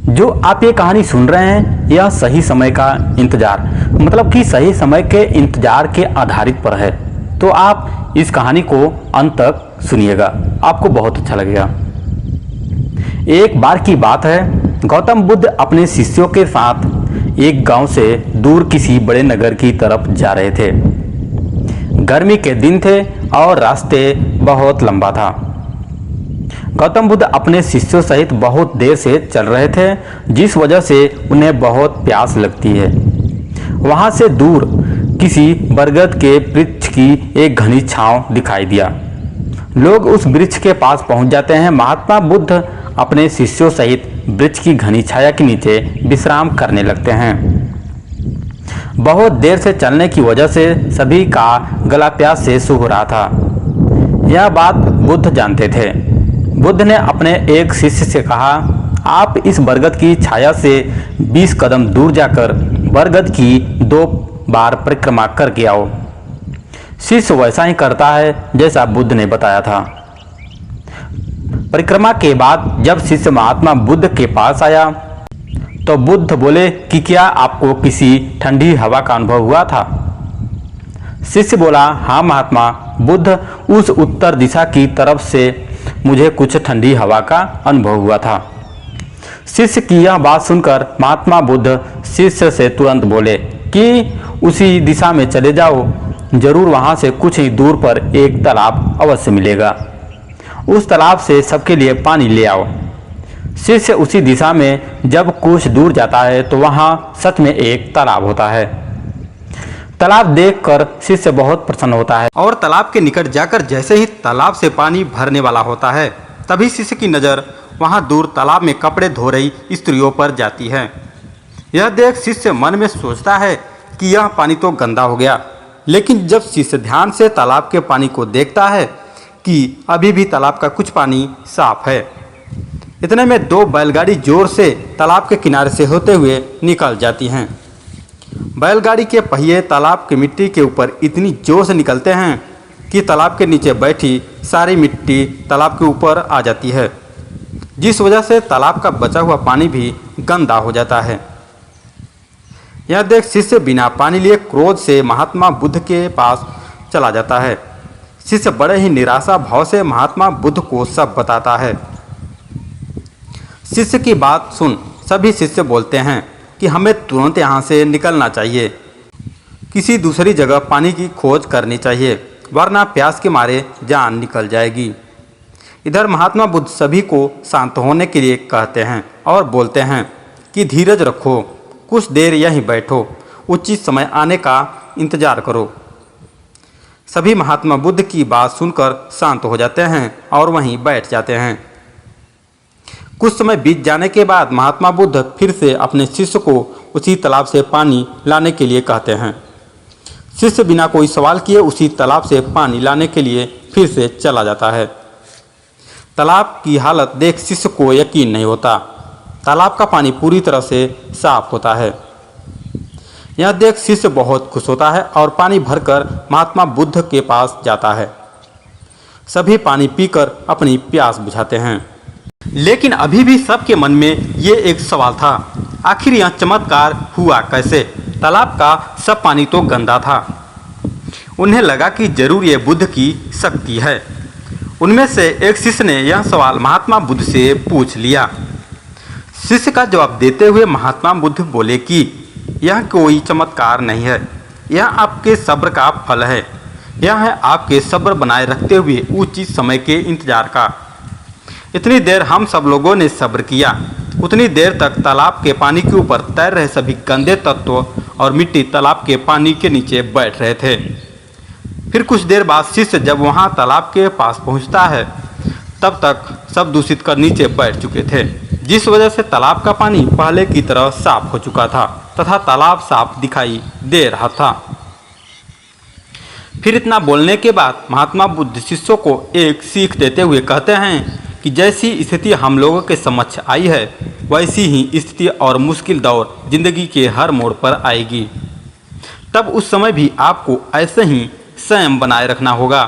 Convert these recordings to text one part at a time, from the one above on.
जो आप ये कहानी सुन रहे हैं यह सही समय का इंतजार, मतलब कि सही समय के इंतजार के आधारित पर है। तो आप इस कहानी को अंत तक सुनिएगा, आपको बहुत अच्छा लगेगा। एक बार की बात है, गौतम बुद्ध अपने शिष्यों के साथ एक गांव से दूर किसी बड़े नगर की तरफ जा रहे थे। गर्मी के दिन थे और रास्ते बहुत लंबा था। गौतम बुद्ध अपने शिष्यों सहित बहुत देर से चल रहे थे, जिस वजह से उन्हें बहुत प्यास लगती है। वहां से दूर किसी बरगद के वृक्ष की एक घनी छांव दिखाई दिया। लोग उस वृक्ष के पास पहुंच जाते हैं। महात्मा बुद्ध अपने शिष्यों सहित वृक्ष की घनी छाया के नीचे विश्राम करने लगते हैं। बहुत देर से चलने की वजह से सभी का गला प्यास से सूख रहा था। यह बात बुद्ध जानते थे। बुद्ध ने अपने एक शिष्य से कहा, आप इस बरगद की छाया से 20 कदम दूर जाकर बरगद की 2 बार परिक्रमा करके आओ। शिष्य वैसा ही करता है जैसा बुद्ध ने बताया था। परिक्रमा के बाद जब शिष्य महात्मा बुद्ध के पास आया तो बुद्ध बोले कि क्या आपको किसी ठंडी हवा का अनुभव हुआ था? शिष्य बोला, हाँ महात्मा बुद्ध, उस उत्तर दिशा की तरफ से मुझे कुछ ठंडी हवा का अनुभव हुआ था। शिष्य की यह बात सुनकर महात्मा बुद्ध शिष्य से तुरंत बोले कि उसी दिशा में चले जाओ, जरूर वहां से कुछ ही दूर पर एक तालाब अवश्य मिलेगा। उस तालाब से सबके लिए पानी ले आओ। शिष्य उसी दिशा में जब कुछ दूर जाता है तो वहां सच में एक तालाब होता है। तालाब देखकर शिष्य बहुत प्रसन्न होता है और तालाब के निकट जाकर जैसे ही तालाब से पानी भरने वाला होता है, तभी शिष्य की नज़र वहां दूर तालाब में कपड़े धो रही स्त्रियों पर जाती है। यह देख शिष्य मन में सोचता है कि यह पानी तो गंदा हो गया, लेकिन जब शिष्य ध्यान से तालाब के पानी को देखता है कि अभी भी तालाब का कुछ पानी साफ है। इतने में 2 बैलगाड़ी जोर से तालाब के किनारे से होते हुए निकल जाती हैं। बैलगाड़ी के पहिए तालाब की मिट्टी के ऊपर इतनी जोर से निकलते हैं कि तालाब के नीचे बैठी सारी मिट्टी तालाब के ऊपर आ जाती है, जिस वजह से तालाब का बचा हुआ पानी भी गंदा हो जाता है। यह देख शिष्य बिना पानी लिए क्रोध से महात्मा बुद्ध के पास चला जाता है। शिष्य बड़े ही निराशा भाव से महात्मा बुद्ध को सब बताता है। शिष्य की बात सुन सभी शिष्य बोलते हैं कि हमें तुरंत यहाँ से निकलना चाहिए, किसी दूसरी जगह पानी की खोज करनी चाहिए, वरना प्यास के मारे जान निकल जाएगी। इधर महात्मा बुद्ध सभी को शांत होने के लिए कहते हैं और बोलते हैं कि धीरज रखो, कुछ देर यहीं बैठो, उचित समय आने का इंतजार करो। सभी महात्मा बुद्ध की बात सुनकर शांत हो जाते हैं और वहीं बैठ जाते हैं। कुछ समय बीत जाने के बाद महात्मा बुद्ध फिर से अपने शिष्य को उसी तालाब से पानी लाने के लिए कहते हैं। शिष्य बिना कोई सवाल किए उसी तालाब से पानी लाने के लिए फिर से चला जाता है। तालाब की हालत देख शिष्य को यकीन नहीं होता। तालाब का पानी पूरी तरह से साफ होता है। यह देख शिष्य बहुत खुश होता है और पानी भरकर महात्मा बुद्ध के पास जाता है। सभी पानी पीकर अपनी प्यास बुझाते हैं, लेकिन अभी भी सबके मन में ये एक सवाल था, आखिर यह चमत्कार हुआ कैसे? तालाब का सब पानी तो गंदा था। उन्हें लगा कि जरूर ये बुद्ध की शक्ति है। उनमें से एक शिष्य ने यह सवाल महात्मा बुद्ध से पूछ लिया। शिष्य का जवाब देते हुए महात्मा बुद्ध बोले कि यह कोई चमत्कार नहीं है, यह आपके सब्र का फल है। यह है आपके सब्र बनाए रखते हुए उचित समय के इंतजार का। इतनी देर हम सब लोगों ने सब्र किया, उतनी देर तक तालाब के पानी के ऊपर तैर रहे सभी गंदे तत्व और मिट्टी तालाब के पानी के नीचे बैठ रहे थे। फिर कुछ देर बाद शिष्य जब वहां तालाब के पास पहुंचता है, तब तक सब दूषित कर नीचे बैठ चुके थे, जिस वजह से तालाब का पानी पहले की तरह साफ हो चुका था तथा तालाब साफ दिखाई दे रहा था। फिर इतना बोलने के बाद महात्मा बुद्ध शिष्यों को एक सीख देते हुए कहते हैं कि जैसी स्थिति हम लोगों के समक्ष आई है, वैसी ही स्थिति और मुश्किल दौर जिंदगी के हर मोड़ पर आएगी। तब उस समय भी आपको ऐसे ही संयम बनाए रखना होगा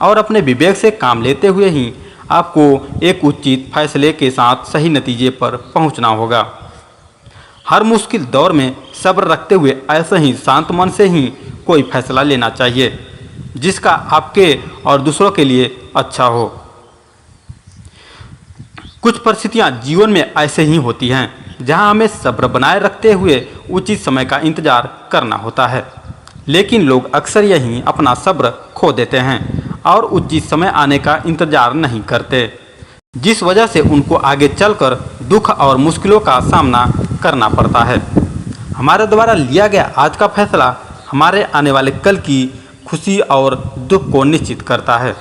और अपने विवेक से काम लेते हुए ही आपको एक उचित फैसले के साथ सही नतीजे पर पहुंचना होगा। हर मुश्किल दौर में सब्र रखते हुए ऐसे ही शांत मन से ही कोई फैसला लेना चाहिए जिसका आपके और दूसरों के लिए अच्छा हो। कुछ परिस्थितियां जीवन में ऐसे ही होती हैं जहां हमें सब्र बनाए रखते हुए उचित समय का इंतजार करना होता है, लेकिन लोग अक्सर यही अपना सब्र खो देते हैं और उचित समय आने का इंतजार नहीं करते, जिस वजह से उनको आगे चलकर दुख और मुश्किलों का सामना करना पड़ता है। हमारे द्वारा लिया गया आज का फैसला हमारे आने वाले कल की खुशी और दुख को निश्चित करता है।